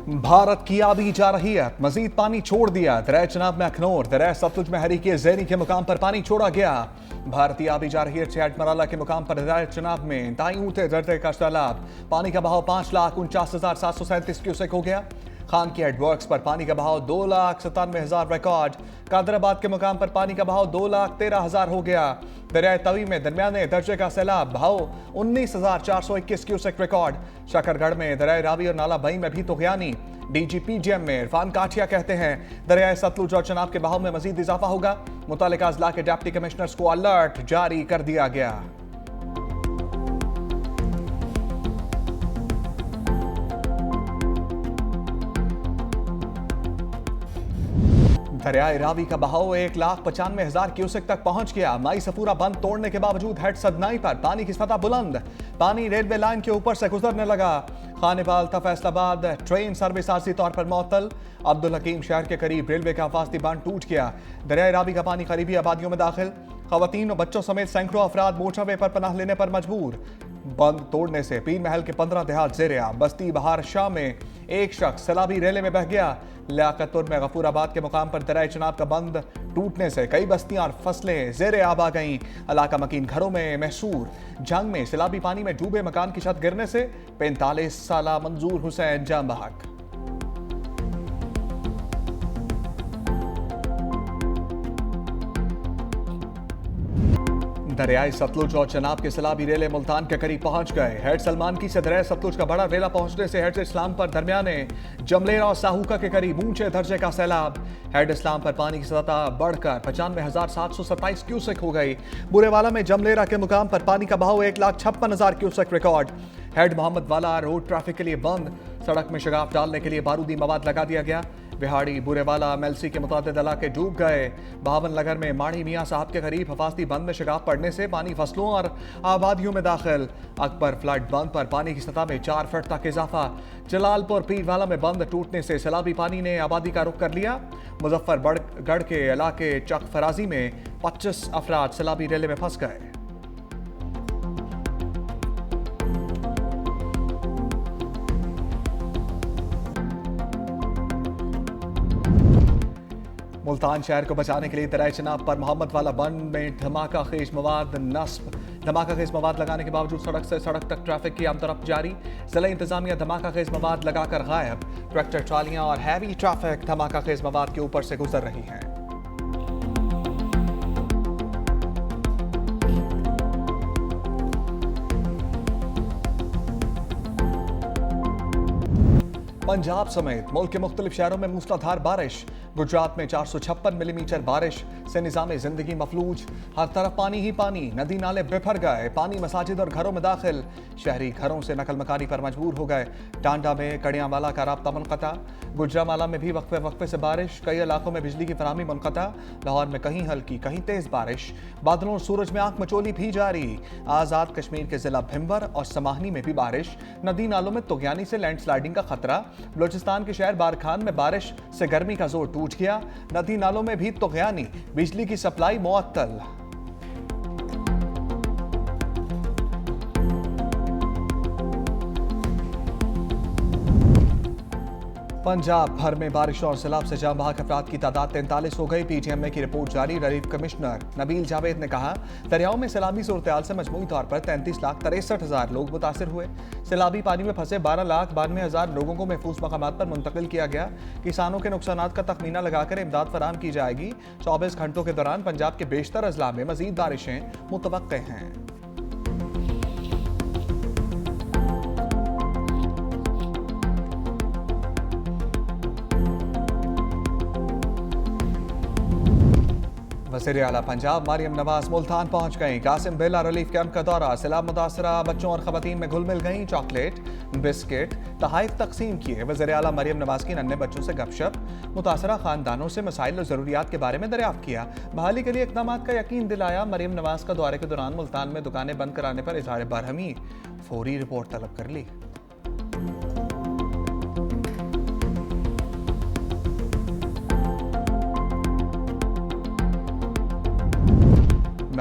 भारत की आबी जा रही है, मजीद पानी छोड़ दिया। दरिया चनाब में अखनौर, दरिया सतलुज में हरीके ज़ैनी के मुकाम पर पानी छोड़ा गया। भारतीय आबी जा रही है। चैट मराला के मुकाम पर दरिया चनाब में इंतहाई ऊंचे दर्जे का सैलाब। पानी का बहाव 5,49,737 क्यूसेक हो गया। खान की हेडवर्क्स पर पानी का बहाव 2,97,000 रिकॉर्ड। कादराबाद के मुकाम पर पानी का बहाव 2,13,000 हो गया। दरियाए तवी में दरमियाने दर्जे का सैलाब, बहाव 19,421 क्यूसेक रिकॉर्ड। शकरगढ़ में दरियाए रावी और नाला बई में भी तुगयानी। डीजीपीजीएम में इरफान काठिया कहते हैं दरियाए सतलुज और चनाब के बहाव में मजीद इजाफा होगा। मुतालिका अजला के डिप्टी कमिश्नर्स को अलर्ट जारी कर दिया गया। दरियाए रावी का बहाव 1,95,000 क्यूसेक तक पहुंच गया। माई सफूरा बंद तोड़ने के बावजूद हेड सदनाई पर पानी की सतह बुलंद। पानी रेलवे लाइन के ऊपर से गुजरने लगा। खानेवाल था फैसलाबाद ट्रेन सर्विस आरसी तौर पर मुअत्तल। अब्दुल हकीम शहर के करीब रेलवे का हिफाजती बांध टूट गया। दरियाए रावी का पानी करीबी आबादियों में दाखिल। खवातीन और बच्चों समेत सैकड़ों अफराद मोटरवे पर पनाह लेने पर मजबूर। बंद तोड़ने से पीर महल के 15 देहात ज़ेरे-आब। बस्ती बहार शाह में एक शख्स सैलाबी रेले में बह गया। लियाकतपुर में गफूराबाद के मुकाम पर दरियाए चनाब का बंद टूटने से कई बस्तियां और फसलें ज़ेरे-आब आ गईं। इलाका मकीन घरों में महसूर। जंग में सैलाबी पानी में डूबे मकान की छत गिरने से 45 साला मंजूर हुसैन जाम बहक। दरियाए सतलुज और चनाब के सैलाबी रेले मुल्तान के करीब पहुंच गए। हेड सलमान की से दरियाए सतलुज का बड़ा रेला पहुंचने से हेड इस्लाम पर दरमियाने जमलेरा और साहूका के करीब ऊंचे दर्जे का सैलाब। हेड इस्लाम पर पानी की सतह बढ़कर 95,727 क्यूसेक हो गई। बुरेवाला में जमलेरा के मुकाम पर पानी का बहाव 1,56,000 क्यूसेक रिकॉर्ड। हेड मोहम्मद वाला रोड ट्रैफिक के लिए बंद। सड़क में शगाफ डालने के लिए बारूदी मवाद लगा दिया गया। बिहाड़ी बुरेवाला मेलसी के मुतादिद इलाके डूब गए। बहावन नगर में माड़ी मियाँ साहब के करीब हिफाजती बंद में शगाफ पड़ने से पानी फसलों और आबादियों में दाखिल। अकबर फ्लड बंद पर पानी की सतह में 4 फुट तक इजाफा। जलालपुर पीरवाला में बंद टूटने से सैलाबी पानी ने आबादी का रुख कर लिया। मुजफ्फरगढ़ के इलाके चक फराजी में 25 अफराद सैलाबी रेले में फंस गए। मुल्तान शहर को बचाने के लिए दरियाए चनाब पर मोहम्मद वाला बंद में धमाका खेज मवाद नस्ब। धमाका खेज मवाद लगाने के बावजूद सड़क से सड़क तक ट्रैफिक की आमतरफ जारी। जिला इंतजामिया धमाका खेज मवाद लगाकर गायब। ट्रैक्टर ट्रालियां और हैवी ट्रैफिक धमाका खेज मवाद के ऊपर से गुजर रही हैं। पंजाब समेत मुल्क के मुख्तलिफ शहरों में मूसलाधार बारिश। गुजरात में 456 मिलीमीटर बारिश से निज़ाम जिंदगी मफलूज। हर तरफ पानी ही पानी। नदी नाले बिफर गए। पानी मसाजिद और घरों में दाखिल। शहरी घरों से नकल मकानी पर मजबूर हो गए। टांडा में कड़ियांवाला का राब्ता मुनक़ता। गुजरामाला में भी वक्फे वक्फे से बारिश। कई इलाकों में बिजली की फराहमी मुनक़ता। लाहौर में कहीं हल्की कहीं तेज बारिश। बादलों और सूरज में आंख मचोली भी जारी। आज़ाद कश्मीर के जिला भिम्बर और समाहनी में भी बारिश। नदी नालों में तुगयानी से लैंडस्लाइडिंग का खतरा। बलूचिस्तान के शहर बारखान में बारिश से गर्मी का जोर टूट गया। नदी नालों में भी तुगयानी। बिजली की सप्लाई मुअत्तल। पंजाब भर में बारिश और सैलाब से जाम बहक अफराद की तादाद 43 हो गई। पीटीएमए की रिपोर्ट जारी। रिलीफ कमिश्नर नबील जावेद ने कहा दरियाओं में सैलाबी सूरत से मजमूई तौर पर 33,63,000 लोग मुतासिर हुए। सैलाबी पानी में फंसे 12,92,000 लोगों को महफूज मकामात पर मुंतकिल किया गया। किसानों के नुकसानात का तखमीना लगाकर इमदाद फराहम की जाएगी। 24 घंटों के दौरान पंजाब के बेशतर अजला में मजीद बारिशें मुतवक्के हैं। वज़ीर आला पंजाब मरियम नवाज मुल्तान पहुंच गईं। कासिम बिला रिलीफ कैंप का दौरा। सैलाब मुतासरा बच्चों और खवातीन में घुल मिल गईं। चॉकलेट बिस्किट तहाइफ तकसीम किए। वज़ीर आला मरियम नवाज की नन्हे बच्चों से गपशप। मुतासरा खानदानों से मसाइल और ज़रूरियात के बारे में दरियाफ्त किया। बहाली के लिए इक़दाम का यकीन दिलाया। मरियम नवाज का दौरे के दौरान मुल्तान में दुकानें बंद कराने पर इजहार बरहमी। फौरी रिपोर्ट तलब कर ली।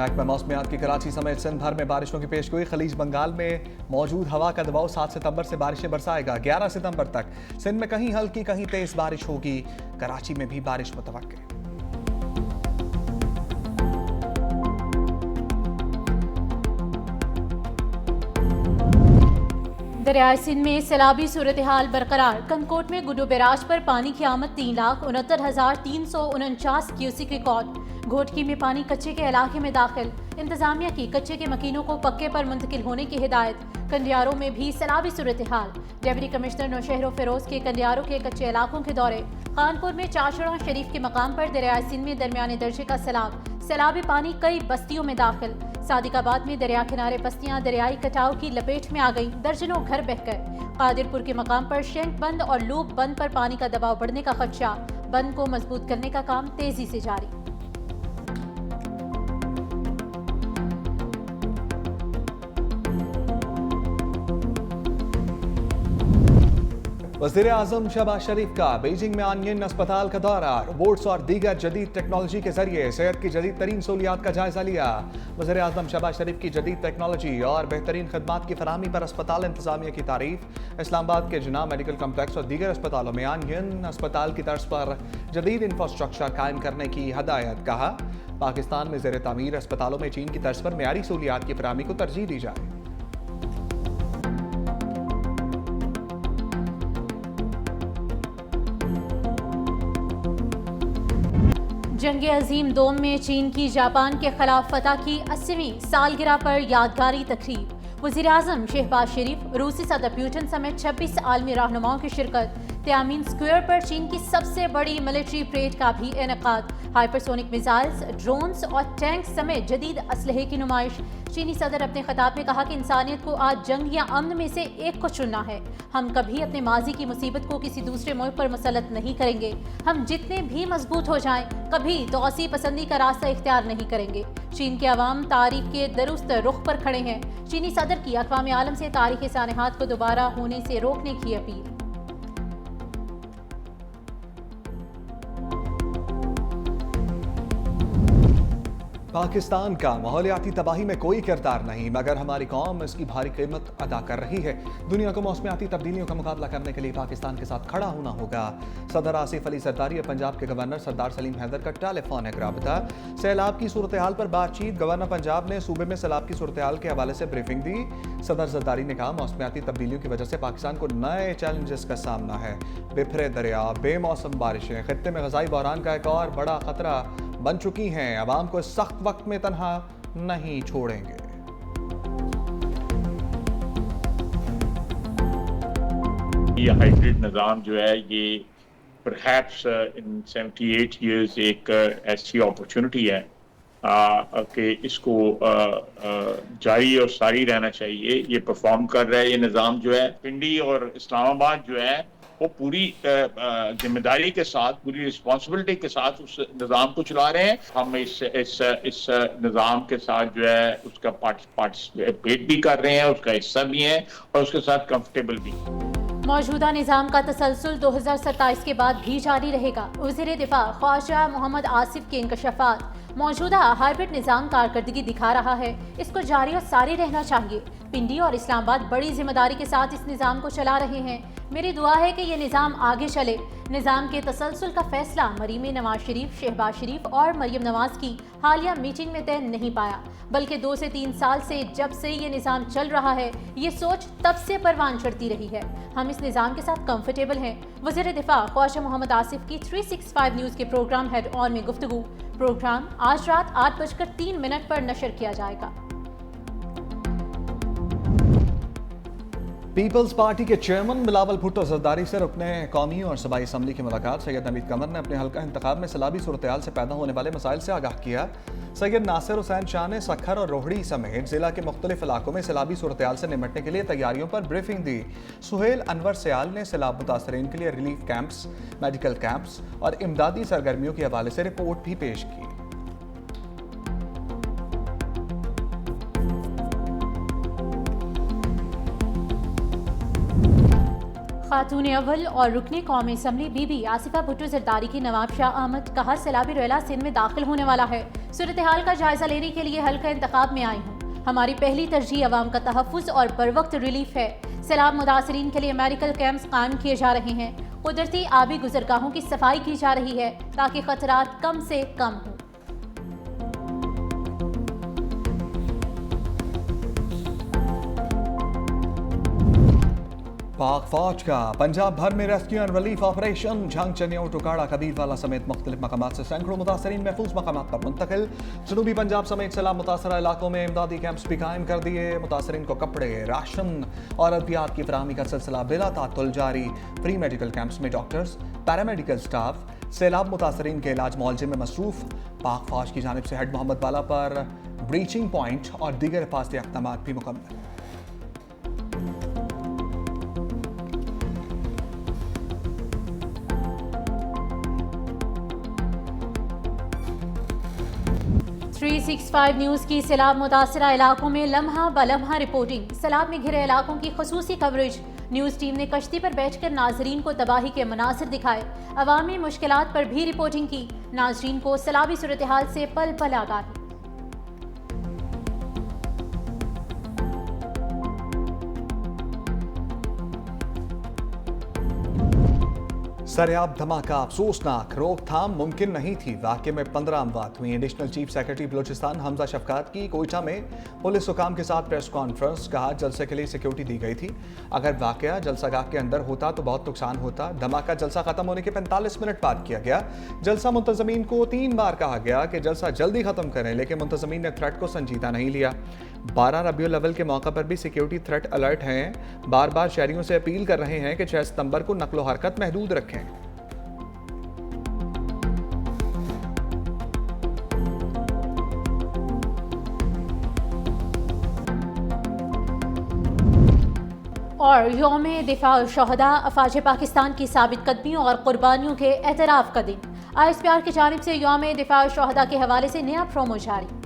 महकमा मौसमियात की कराची समेत सिंध भर में बारिशों की पेशगोई। खलीज बंगाल में मौजूद हवा का दबाव 7 सितंबर से बारिशें बरसाएगा। 11 सितंबर तक सिंध में कहीं हल्की कहीं तेज बारिश होगी। कराची में भी बारिश मुतवक्के। दरियाए सिंध में सैलाबी सूरत हाल बरकरार। कनकोट में गुड्डू बैराज पर पानी की आमद 3,69,349 क्यूसिक रिकॉर्ड। घोटकी में पानी कच्चे के इलाके में दाखिल। इंतजामिया की कच्चे के मकीनों को पक्के पर मुंतकिल होने की हिदायत। कंडियारों में भी सैलाबी सूरत हाल। डिप्टी कमिश्नर नौशहर फिरोज के कंडियारों के कच्चे इलाकों के दौरे। कानपुर में चाशड़ा शरीफ के मकाम पर दरियाए सिंध में दरमियाने दर्जे का सैलाब। सैलाबी पानी कई बस्तियों में दाखिल। सादिकाबाद में दरिया किनारे बस्तियां दरियाई कटाव की लपेट में आ गई। दर्जनों घर बह गए। कादिरपुर के मकाम पर शेंक बंद और लूप बंद पर पानी का दबाव बढ़ने का खदशा। बंद को मजबूत करने का काम तेजी से जारी। वज़ीर आज़म शहबाज शरीफ का बीजिंग में आनियन अस्पताल का दौरा। रोबोट्स और दीगर जदीद टेक्नोलॉजी के जरिए सेहत की जदीद तरीन सहूलियात का जायजा लिया। वज़ीर आज़म शहबाज शरीफ की जदीद टेक्नोलॉजी और बेहतरीन खदमात की फराहमी पर अस्पताल इंतजामिया की तारीफ। इस्लामाबाद के जिना मेडिकल कम्प्लेक्स और दीगर अस्पतालों में आनियन अस्पताल की तर्ज पर जदीद इंफ्रास्ट्रक्चर कायम करने की हदायत। कहा, पाकिस्तान में ज़ेर तामीर अस्पतालों में चीन की तर्ज पर मेयारी सहूलियात की फराहमी को तरजीह दी जाए। जंग अजीम दोम में चीन की जापान के खिलाफ फतह की 80वीं सालगिरह पर यादगारी तकरीब। वज़ीर आज़म शहबाज शरीफ, रूसी सदर पुतिन समेत 26 आलमी रहनुमाओं की शिरकत। त्यामीन स्क्वायर पर चीन की सबसे बड़ी मिलिट्री परेड का भी इनेकाद। हाइपरसोनिक मिसाइल्स, ड्रोन्स और टैंक समेत जदीद असलहे की नुमाइश। चीनी सदर अपने खिताब में कहा कि इंसानियत को आज जंग या अमन में से एक को चुनना है। हम कभी अपने माजी की मुसीबत को किसी दूसरे मुल्क पर मुसलत नहीं करेंगे। हम जितने भी मजबूत हो जाएं, कभी तौसी पसंदी का रास्ता इख्तियार नहीं करेंगे। चीन के अवाम तारीख के दुरुस्त रुख पर खड़े हैं। चीनी सदर की अक़वाम आलम से तारीख़ी सानहात को दोबारा होने से रोकने की अपील। पाकिस्तान का माहौलियाती तबाही में कोई किरदार नहीं, मगर हमारी कौम इसकी भारी कीमत अदा कर रही है। दुनिया को मौसमियाती तब्दीलियों का मुकाबला करने के लिए पाकिस्तान के साथ खड़ा होना होगा। सदर आसिफ अली जरदारी और पंजाब के गवर्नर सरदार सलीम हैदर का टेलीफोनिक राबता। सैलाब की सूरत हाल पर बातचीत। गवर्नर पंजाब ने सूबे में सैलाब की सूरत हाल के हवाले से ब्रीफिंग दी। सदर जरदारी ने कहा, मौसमियाती तब्दीलियों की वजह से पाकिस्तान को नए चैलेंजेस का सामना है। बिफरे दरिया, बेमौसम बारिशें खत्ते में ग़ज़ाई बहरान का एक और बड़ा खतरा बन चुकी हैं। अवाम को इस सख्त वक्त में तन्हा नहीं छोड़ेंगे। ये हाइब्रिड निज़ाम जो है ये परहैप्स इन 78 ईयर्स एक ऐसी अपॉर्चुनिटी है कि इसको जारी और सारी रहना चाहिए। ये परफॉर्म कर रहा है ये निज़ाम जो है। पिंडी और इस्लामाबाद जो है वो पूरी जिम्मेदारी के साथ, पूरी रिस्पॉन्सिबिलिटी के साथ उस निज़ाम को चला रहे हैं। हम इस निज़ाम के साथ जो है उसका पार्टिसिपेट भी कर रहे हैं, उसका हिस्सा भी हैं और उसके साथ कंफर्टेबल भी। मौजूदा निज़ाम का तसलसल 2027 के बाद भी जारी रहेगा। वज़ीर दिफा ख्वाजा मोहम्मद आसिफ के इंकशाफात। मौजूदा हाइब्रिड निज़ाम कारकर्दगी दिखा रहा है, इसको जारी और सारी रहना चाहिए। पिंडी और इस्लामाबाद बड़ी जिम्मेदारी के साथ इस निज़ाम को चला रहे हैं। मेरी दुआ है कि ये निज़ाम आगे चले। निज़ाम के तसलसल का फैसला मरीम नवाज शरीफ, शहबाज शरीफ और मरियम नवाज की हालिया मीटिंग में तय नहीं पाया, बल्कि 2 से 3 साल से जब से ये निज़ाम चल रहा है, ये सोच तब से परवान चढ़ती रही है। हम इस निज़ाम के साथ कंफर्टेबल हैं। वज़ीर दिफा ख्वाजा मोहम्मद आसिफ की 365 न्यूज़ के प्रोग्राम हेड ऑन में गुफ्तगू। प्रोग्राम आज रात 8:03 पर नशर किया जाएगा। पीपल्स पार्टी के चेयरमैन बिलावल भुट्टो जरदारी से रुकने कौमी और सूबाई असम्बली की मुलाकात। सैयद नवीद कमर ने अपने हल्का इंतखाब में सैलाबी सूरत हाल से पैदा होने वाले मसाइल से आगाह किया। सैयद नासिर हुसैन शाह ने सखर और रोहड़ी समेत जिला के मुख्तलिफ इलाकों में सैलाबी सूरत हाल से निपटने के लिए तैयारियों पर ब्रीफिंग दी। सुहेल अनवर सयाल ने सैलाब मुतासरीन के लिए रिलीफ कैंप्स, मेडिकल कैंप्स और इमदादी सरगर्मियों के हवाले से रिपोर्ट भी पेश की। खातून अव्वल और रुकने कौमी असम्बली बीबी आसिफा भुट्टो जरदारी की नवाब शाह अहमद का हर सैलाबी रेला सिंध में दाखिल होने वाला है। सूरत हाल का जायजा लेने के लिए हल्का इंतखाब में आई हूँ। हमारी पहली तरजीह अवाम का तहफ़्फ़ुज़ और बर वक्त रिलीफ है। सैलाब मुतासरीन के लिए मेडिकल कैंप्स कायम किए जा रहे हैं। कुदरती आबी गुजरगाहों की सफाई की जा रही है ताकि खतरात कम से कम हों। पाक फौज का पंजाब भर में rescue and relief operation. Jhang Chiniot टुकाड़ा कबीरवाला समेत मुख्तलिफ मकामात से सैकड़ों मुतासरीन महफूज मकामात पर मुंतकिल। जनूबी पंजाब समेत सैलाब मुतासरा इलाकों में इमदादी कैंप्स भी कायम कर दिए। मुतासरीन को कपड़े, राशन और अद्वियात की फराहमी का सिलसिला बिला तातुल जारी। प्री मेडिकल कैंप्स में डॉक्टर्स, पैरामेडिकल स्टाफ सैलाब मुतासरीन के इलाज मुआवजे में मसरूफ। पाक फौज की जानिब से हेड मोहम्मद वाला पर ब्रीचिंग पॉइंट और दीगर हिफाजती इक़दामात भी मुकम्मल। .365 न्यूज़ की सैलाब मुतासरा इलाकों में लम्हा बलम्हा रिपोर्टिंग। सैलाब में घिरे इलाकों की खसूसी कवरेज। न्यूज़ टीम ने कश्ती पर बैठकर नाजरीन को तबाही के मनासिर दिखाए। अवामी मुश्किलात पर भी रिपोर्टिंग की। नाजरीन को सैलाबी सूरत हाल से पल पल आगाही। सरेआब धमाका अफसोसनाक, रोकथाम मुमकिन नहीं थी। वाक़े में 15 अमवात हुई। Additional chief secretary Balochistan Hamza Shafqat की कोयटा में पुलिस हुकाम के साथ प्रेस कॉन्फ्रेंस। कहा जलसे के लिए सिक्योरिटी दी गई थी। अगर वाक़या जलसागाह के अंदर होता तो बहुत नुकसान होता। धमाका जलसा खत्म होने के 45 मिनट बाद किया गया। जलसा मुंतज़मीन को 3 बार कहा गया कि जलसा जल्दी खत्म करें, लेकिन मुंतज़मीन ने थ्रेट को संजीदा नहीं लिया। 12 रबीउल अव्वल के मौका पर भी सिक्योरिटी थ्रेट अलर्ट हैं। बार बार शहरियों से अपील कर रहे हैं कि 6 सितंबर को नकलो हरकत महदूद रखें। और यौम दिफा शहदा अफवाज पाकिस्तान की साबित कदमियों और कुर्बानियों के एतराफ़ का दिन। आईएसपीआर की जानिब से यौम दिफा शहदा के हवाले से नया प्रोमो जारी।